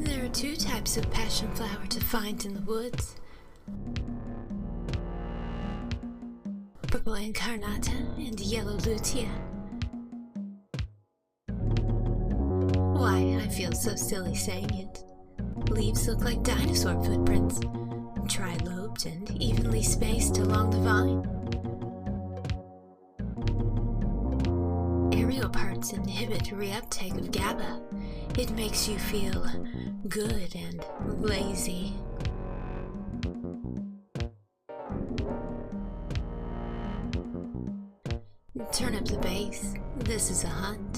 There are two types of passion flower to find in the woods. Purple incarnata and yellow lutea. Why, I feel so silly saying it. Leaves look like dinosaur footprints, tri-lobed and evenly spaced along the vine. Aerial parts inhibit reuptake of GABA. It makes you feel good and lazy. Turn up the bass. This is a hunt.